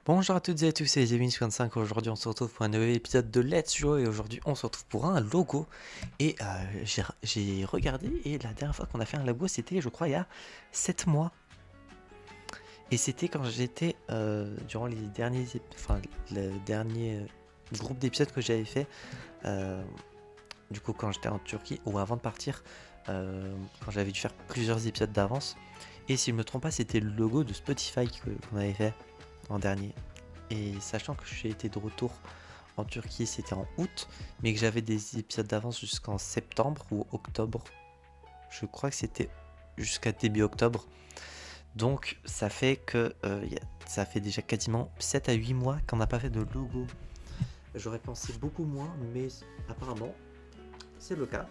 Bonjour à toutes et à tous, c'est Zevin55. Aujourd'hui, on se retrouve pour un nouvel épisode de Let's Show. Et aujourd'hui, on se retrouve pour un logo. Et j'ai regardé. Et la dernière fois qu'on a fait un logo, c'était, je crois, il y a 7 mois. Et c'était quand j'étais durant les derniers, enfin, le dernier groupe d'épisodes que j'avais fait. euh, du coup, quand j'étais en Turquie ou avant de partir, quand j'avais dû faire plusieurs épisodes d'avance. Et si je me trompe pas, c'était le logo de Spotify qu'on avait fait en dernier. Et sachant que j'ai été de retour en Turquie, c'était en août, mais que j'avais des épisodes d'avance jusqu'en septembre ou octobre. Je crois que c'était jusqu'à début octobre. Donc ça fait que ça fait déjà quasiment 7 à 8 mois qu'on n'a pas fait de logo. J'aurais pensé beaucoup moins, mais apparemment c'est le cas.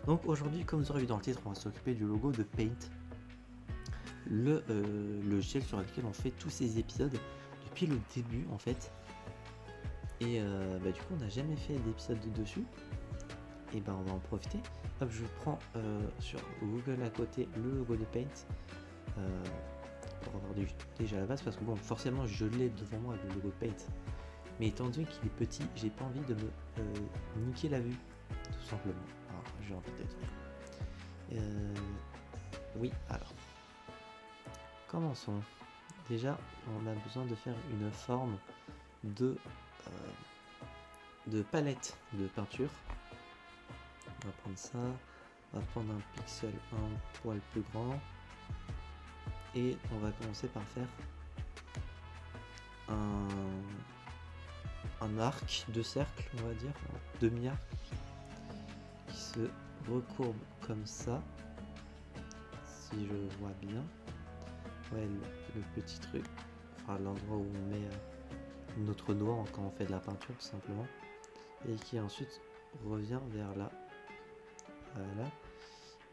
Donc aujourd'hui, comme vous aurez vu dans le titre, on va s'occuper du logo de Paint, le logiciel sur lequel on fait tous ces épisodes depuis le début en fait. Et du coup, on n'a jamais fait d'épisode dessus. Et ben, on va en profiter. Hop, je prends sur Google à côté le logo de Paint pour avoir déjà la base. Parce que bon, forcément, je l'ai devant moi le logo de Paint. Mais étant donné qu'il est petit, j'ai pas envie de me niquer la vue, tout simplement. Alors, j'ai envie d'être. Oui, alors. Commençons. Déjà, on a besoin de faire une forme de palette de peinture. On va prendre ça, on va prendre un pixel un poil plus grand et on va commencer par faire un arc de cercle, on va dire, un demi-arc qui se recourbe comme ça, si je vois bien. Ouais, le petit truc, enfin l'endroit où on met notre doigt quand on fait de la peinture tout simplement, et qui ensuite revient vers là. Voilà.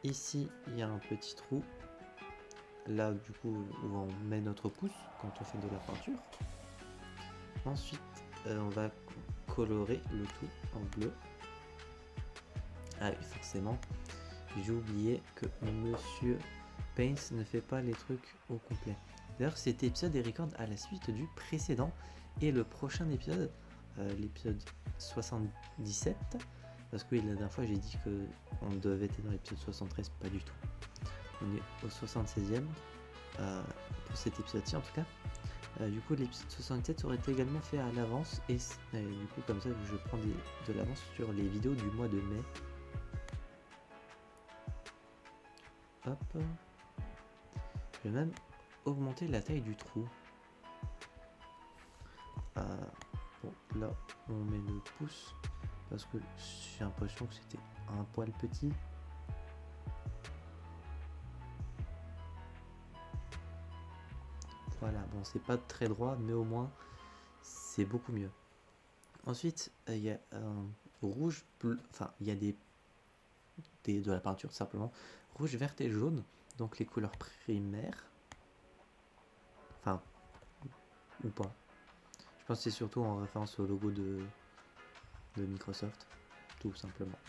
Ici, il y a un petit trou. Là, du coup, où on met notre pouce quand on fait de la peinture. Ensuite, on va colorer le tout en bleu. Ah oui, forcément, j'ai oublié que Monsieur Paint ne fait pas les trucs au complet. D'ailleurs, cet épisode est record à la suite du précédent. Et le prochain épisode, l'épisode 77, parce que la dernière fois j'ai dit qu'on devait être dans l'épisode 73, pas du tout. On est au 76e, pour cet épisode-ci en tout cas. Du coup, l'épisode 67 aurait été également fait à l'avance, et du coup, comme ça, je prends de l'avance sur les vidéos du mois de mai. Hop. Je vais même augmenter la taille du trou. Bon, là, on met le pouce, parce que j'ai l'impression que c'était un poil petit. Voilà, bon, c'est pas très droit, mais au moins, c'est beaucoup mieux. Ensuite, il y a un rouge, bleu, enfin, il y a de la peinture simplement, rouge, vert et jaune, donc les couleurs primaires. Enfin, ou pas. Je pense que c'est surtout en référence au logo de Microsoft, tout simplement.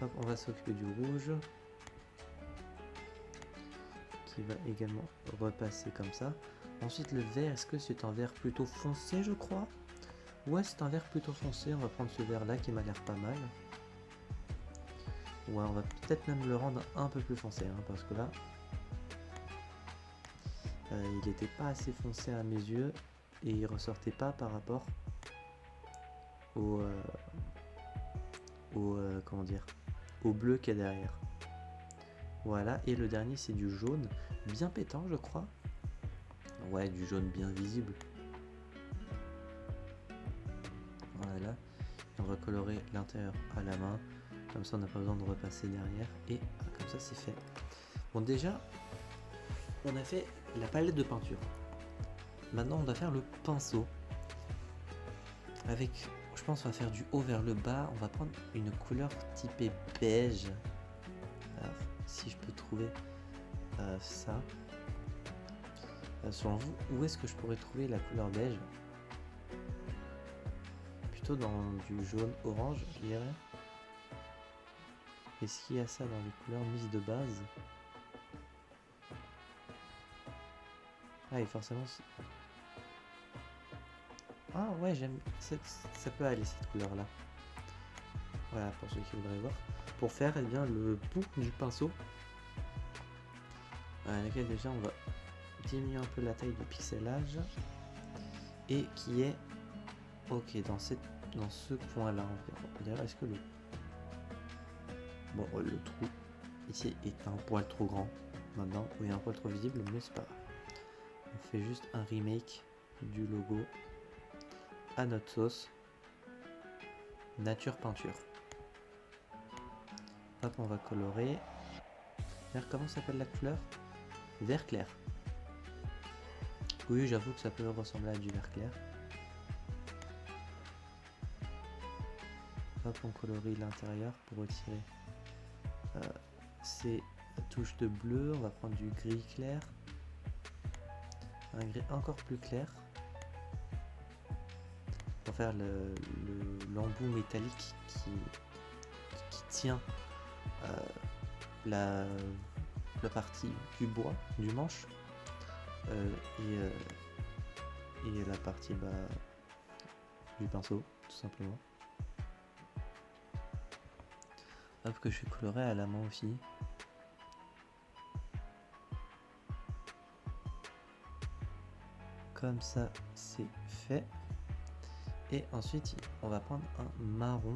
Hop, on va s'occuper du rouge, qui va également repasser comme ça. Ensuite, le vert, est-ce que c'est un vert plutôt foncé, je crois? Ouais, c'est un vert plutôt foncé. On va prendre ce vert là qui m'a l'air pas mal. Ouais, on va peut-être même le rendre un peu plus foncé, hein, parce que là, il n'était pas assez foncé à mes yeux et il ressortait pas par rapport au, comment dire, au bleu qu'il y a derrière. Voilà, et le dernier c'est du jaune bien pétant, je crois. Ouais, du jaune bien visible. Voilà, et on va colorer l'intérieur à la main, comme ça on n'a pas besoin de repasser derrière, et comme ça c'est fait. Bon, déjà, on a fait la palette de peinture. Maintenant, on va faire le pinceau. Avec, je pense, on va faire du haut vers le bas. On va prendre une couleur typée beige. Alors, si je peux trouver ça. Selon vous, où est-ce que je pourrais trouver la couleur beige? Plutôt dans du jaune orange, je dirais. Est-ce qu'il y a ça dans les couleurs mises de base? Ah, et forcément, Ah ouais, j'aime. Ça peut aller cette couleur-là. Voilà, pour ceux qui voudraient voir. Pour faire eh bien, le bout du pinceau. À laquelle déjà on va diminuer un peu la taille du pixelage. Et qui est ok dans ce point-là environ. D'ailleurs, est-ce que le. Bon, le trou ici est un poil trop grand. Maintenant, oui, un poil trop visible, mais c'est pas grave. On fait juste un remake du logo à notre sauce. Nature peinture. Hop, on va colorer. Vers comment s'appelle la couleur? Vert clair. Oui, j'avoue que ça peut ressembler à du vert clair. Hop, on colorie l'intérieur pour retirer ces touches de bleu. On va prendre du gris clair. Un gris encore plus clair. Pour faire l'embout métallique qui tient la partie du bois, du manche. Et la partie du pinceau, tout simplement. Hop, que je vais colorer à la main aussi. Comme ça, c'est fait. Et ensuite, on va prendre un marron.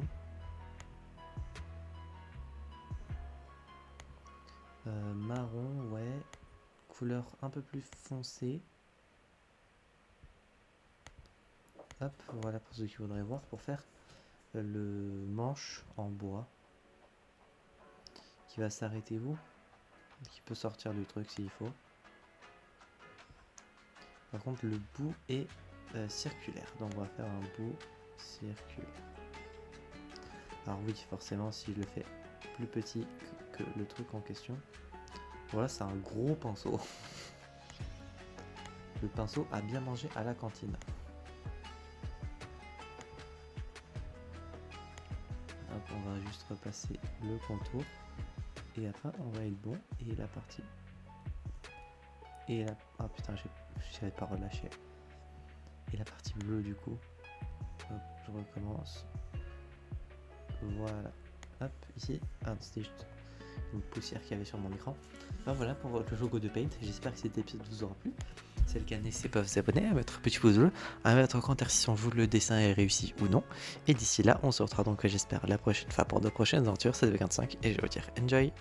Marron, ouais. Couleur un peu plus foncée. Hop, voilà pour ceux qui voudraient voir, pour faire le manche en bois. Qui va s'arrêter où? Qui peut sortir du truc s'il faut. Par contre, le bout est circulaire. Donc on va faire un bout circulaire. Alors oui, forcément, si je le fais plus petit que le truc en question. Voilà, c'est un gros pinceau. Le pinceau a bien mangé à la cantine. Hop, on va juste repasser le contour. Et après, on va être bon. Et la partie... Et la... Ah putain, j'avais pas relâché. Et la partie bleue du coup. Hop, je recommence. Voilà. Hop, ici. Ah, c'était juste une poussière qu'il y avait sur mon écran. Ben voilà pour le logo de Paint. J'espère que cet épisode vous aura plu. Si c'est le cas, n'hésitez pas à vous abonner, à mettre un petit pouce bleu, à mettre en commentaire si on vous le dessin est réussi ou non. Et d'ici là, on se retrouvera donc, j'espère, la prochaine fois pour de prochaines aventures. C'était 25 et je vais vous dire enjoy!